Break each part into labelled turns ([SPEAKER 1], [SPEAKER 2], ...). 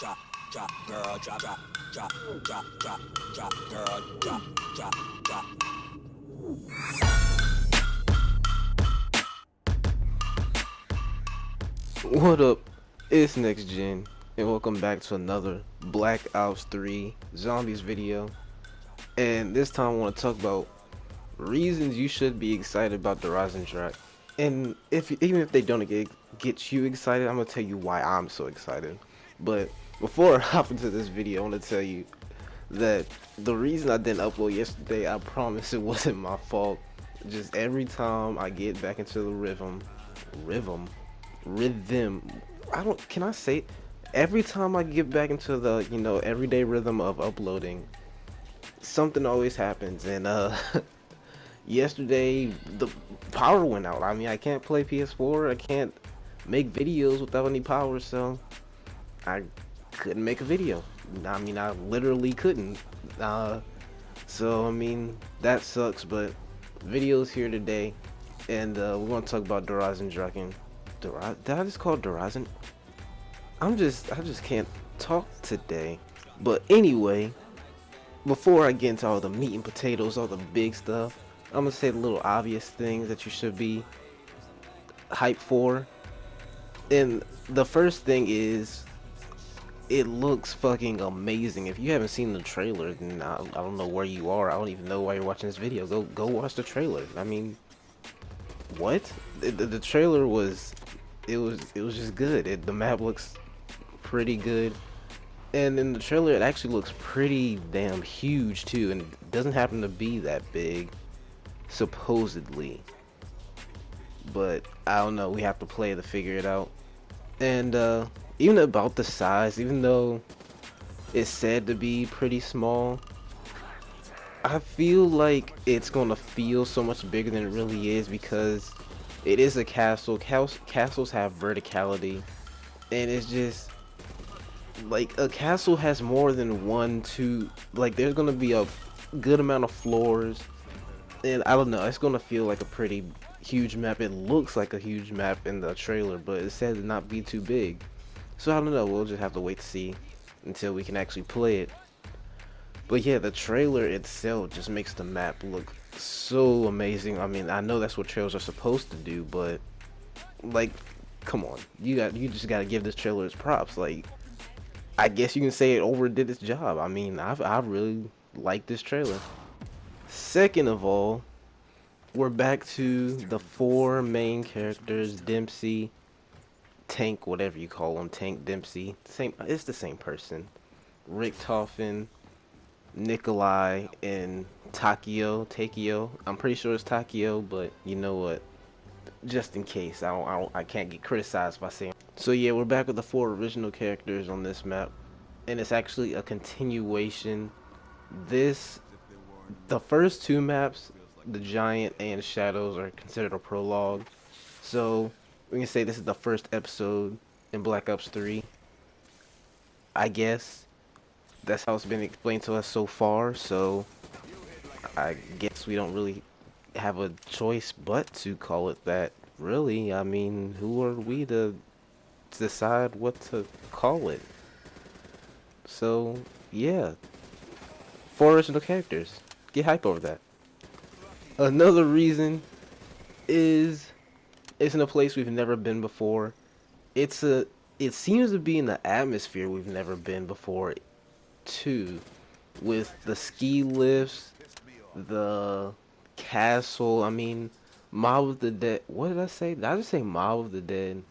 [SPEAKER 1] drop, drop, girl, drop, drop, drop, drop, drop, drop, girl, drop, drop, drop.
[SPEAKER 2] What up? It's Next Gen, and welcome back to another Black Ops 3 Zombies video. And this time I want to talk about reasons you should be excited about the Eisendrache. And even if they don't get you excited, I'm gonna tell you why I'm so excited. But before I hop into this video, I want to tell you that the reason I didn't upload yesterday, I promise it wasn't my fault. Just every time I get back into the rhythm. Can I say it? Every time I get back into the, everyday rhythm of uploading, something always happens. And yesterday the power went out. I mean, I can't play PS4. I can't make videos without any power, so I couldn't make a video. I mean, I literally couldn't. So I mean, that sucks, but video's here today, and we're gonna talk about Eisendrache. Did I just call it Horizon? I just can't talk today. But anyway, before I get into all the meat and potatoes, all the big stuff, I'm gonna say the little obvious things that you should be hyped for. And the first thing is, it looks fucking amazing. If you haven't seen the trailer, then I don't know where you are. I don't even know why you're watching this video. Go watch the trailer. I mean, what? The trailer was just good. The map looks pretty good, and in the trailer it actually looks pretty damn huge too, and it doesn't happen to be that big, supposedly. But I don't know. We have to play to figure it out. And even about the size, even though it's said to be pretty small, I feel like it's gonna feel so much bigger than it really is because it is a castle. Castles have verticality, and it's just like a castle has more than one, two. Like there's gonna be a good amount of floors, and I don't know. It's gonna feel like a pretty huge map. It looks like a huge map in the trailer, but it said to not be too big. So I don't know. We'll just have to wait to see until we can actually play it. But yeah, the trailer itself just makes the map look so amazing. I mean, I know that's what trailers are supposed to do, but like, come on, you just gotta give this trailer its props. Like, I guess you can say it overdid its job. I mean, I really like this trailer. Second of all, we're back to the four main characters: Dempsey, Tank, whatever you call him, Tank, Dempsey. It's the same person. Richtofen, Nikolai, and Takio. I'm pretty sure it's Takio, but you know what? Just in case, I can't get criticized by saying. So yeah, we're back with the four original characters on this map, and it's actually a continuation. The first two maps, the Giant and Shadows, are considered a prologue. So we can say this is the first episode in Black Ops 3. I guess that's how it's been explained to us so far, so I guess we don't really have a choice but to call it that. Really, I mean, who are we to decide what to call it? So yeah, four original characters. Get hype over that. Another reason is it's in a place we've never been before. It seems to be in the atmosphere we've never been before too, with the ski lifts, the castle. I mean, Mob of the Dead. What did I say? Did I just say Mob of the Dead?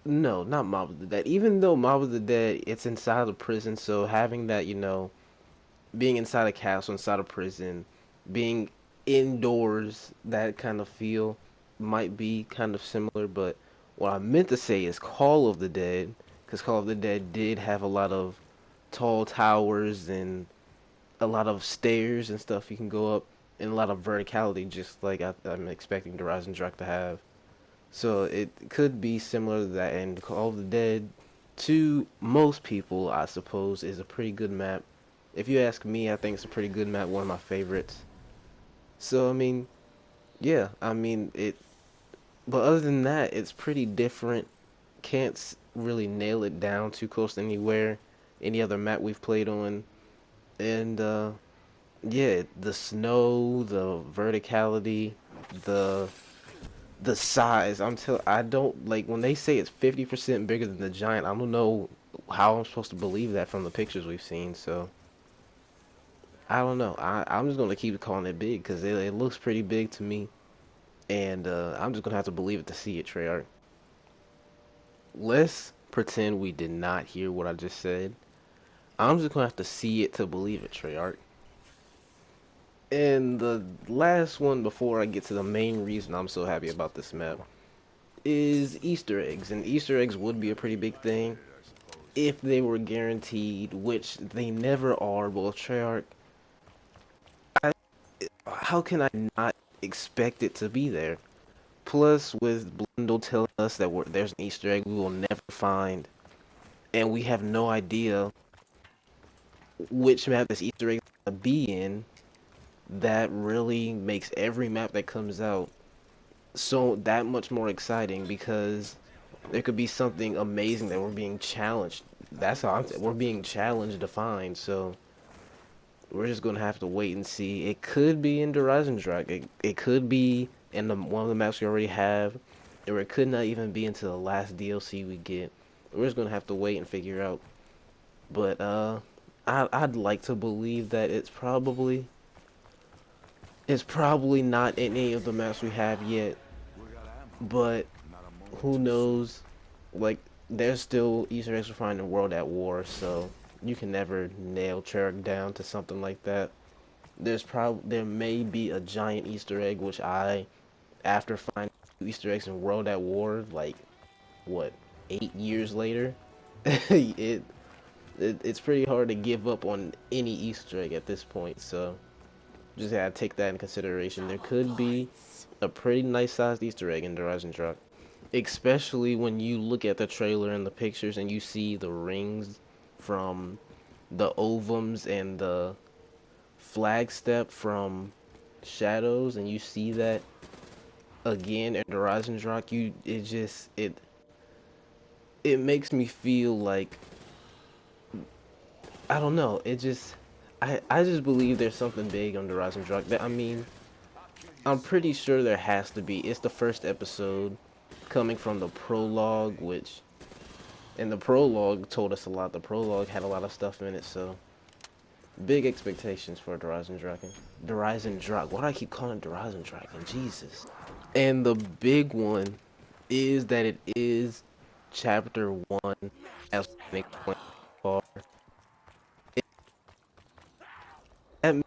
[SPEAKER 2] No, not Mob of the Dead. Even though Mob of the Dead, it's inside a prison, so having that, being inside a castle, inside a prison, being indoors, that kind of feel might be kind of similar. But what I meant to say is Call of the Dead, because Call of the Dead did have a lot of tall towers and a lot of stairs and stuff you can go up, and a lot of verticality, just like I'm expecting the Eisendrache to have. So it could be similar to that, and Call of the Dead, to most people, I suppose, is a pretty good map. If you ask me, I think it's a pretty good map, one of my favorites. So I mean, yeah, I mean it. But other than that, it's pretty different. Can't really nail it down too close to anywhere, any other map we've played on. And yeah, the snow, the verticality, the the size. I don't like when they say it's 50% bigger than the giant. I don't know how I'm supposed to believe that from the pictures we've seen. So I don't know. I'm just gonna keep calling it big because it looks pretty big to me, and I'm just gonna have to believe it to see it, Treyarch. Let's pretend we did not hear what I just said. I'm just gonna have to see it to believe it, Treyarch. And the last one before I get to the main reason I'm so happy about this map is Easter eggs. And Easter eggs would be a pretty big thing if they were guaranteed, which they never are. Well, Treyarch, I, how can I not expect it to be there? Plus, with Blundell telling us that there's an Easter egg we will never find, and we have no idea which map this Easter egg is going to be in, that really makes every map that comes out so that much more exciting because there could be something amazing that we're being challenged. That's how we're being challenged to find. So we're just gonna have to wait and see. It could be in the Eisendrache. It could be in one of the maps we already have, or it could not even be into the last DLC we get. We're just gonna have to wait and figure out. But I'd like to believe that it's probably not in any of the maps we have yet. But who knows? Like, there's still Easter eggs we find in World at War, so you can never nail Treyarch down to something like that. There may be a giant Easter egg, which after finding Easter eggs in World at War, like what, 8 years later, it's pretty hard to give up on any Easter egg at this point. So just gotta take that in consideration. There could be a pretty nice sized Easter egg in the Eisendrache. Especially when you look at the trailer and the pictures and you see the rings from the ovums and the flagstep from Shadows, and you see that again in the Eisendrache, it makes me feel like, I don't know, I just believe there's something big on the Eisendrache. I mean, I'm pretty sure there has to be. It's the first episode coming from the prologue, and the prologue told us a lot. The prologue had a lot of stuff in it, so big expectations for the Eisendrache. The Eisendrache. Why do I keep calling it the Eisendrache? Jesus. And the big one is that it is chapter 1, as we explained before. That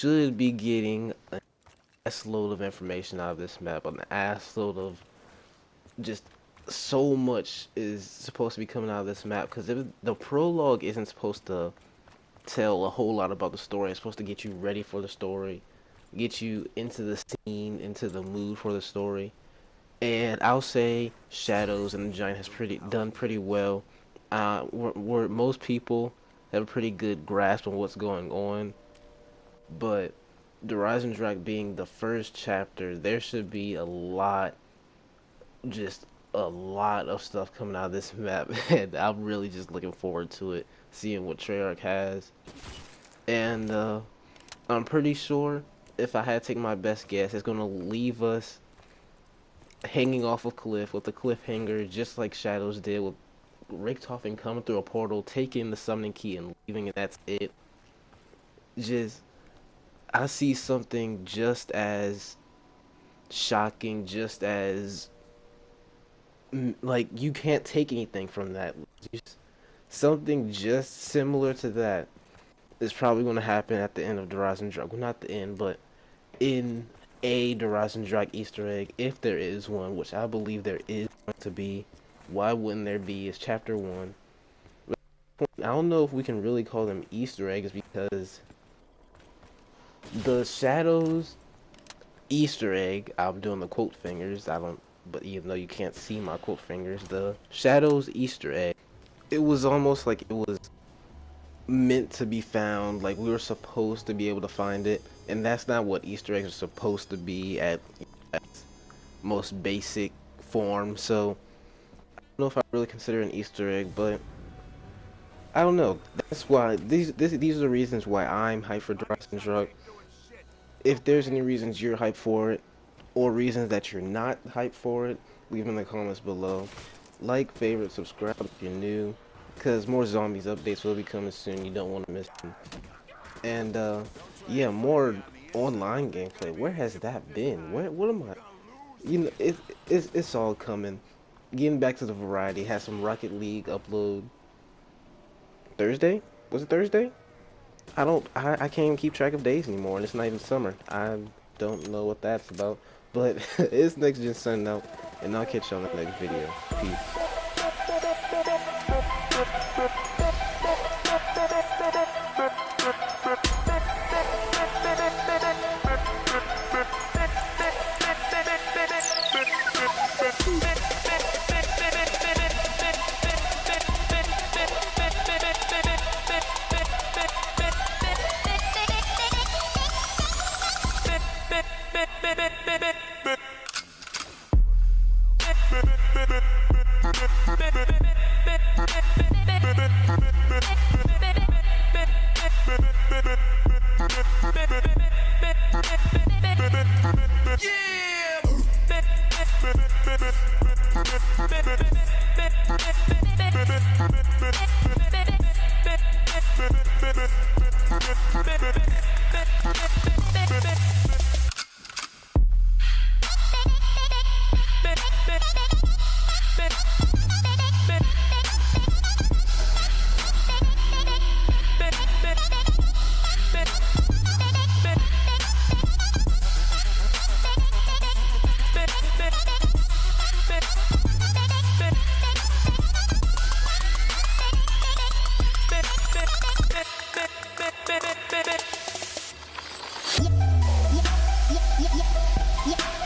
[SPEAKER 2] should be getting an ass load of information out of this map, an ass load of just so much is supposed to be coming out of this map, because the prologue isn't supposed to tell a whole lot about the story. It's supposed to get you ready for the story, get you into the scene, into the mood for the story. And I'll say Shadows and the Giant has done pretty well. Where most people have a pretty good grasp on what's going on, but the Eisendrache being the first chapter, there should be just a lot of stuff coming out of this map, and I'm really just looking forward to it, seeing what Treyarch has. And I'm pretty sure, if I had to take my best guess, it's gonna leave us hanging off a cliff with a cliffhanger, just like Shadows did, with Richtofen coming through a portal, taking the summoning key and leaving, and that's it. Just, I see something just as shocking, just as like, you can't take anything from that. Something just similar to that is probably going to happen at the end of the Eisendrache. Well, not the end, but in a Eisendrache Easter egg, if there is one, which I believe there is going to be. Why wouldn't there be? It's chapter 1. I don't know if we can really call them Easter eggs, because the Shadows Easter egg, I'm doing the quote fingers, but even though you can't see my quote fingers, the Shadows Easter egg, it was almost like it was meant to be found, like we were supposed to be able to find it, and that's not what Easter eggs are supposed to be at most basic form. So know if I really consider it an Easter egg, but I don't know. That's why these are the reasons why I'm hyped for Eisendrache. If there's any reasons you're hyped for it, or reasons that you're not hyped for it, leave in the comments below. Like, favorite, subscribe if you're new, because more zombies updates will be coming soon. You don't want to miss them. And yeah, more online gameplay. Where has that been? What am I? You know, it's all coming. Getting back to the variety. Had some Rocket League upload Thursday. Was it Thursday? I can't even keep track of days anymore, and it's not even summer. I don't know what that's about. But it's Next Gen Sun out, and I'll catch you on the next video. Peace.
[SPEAKER 3] Yeah.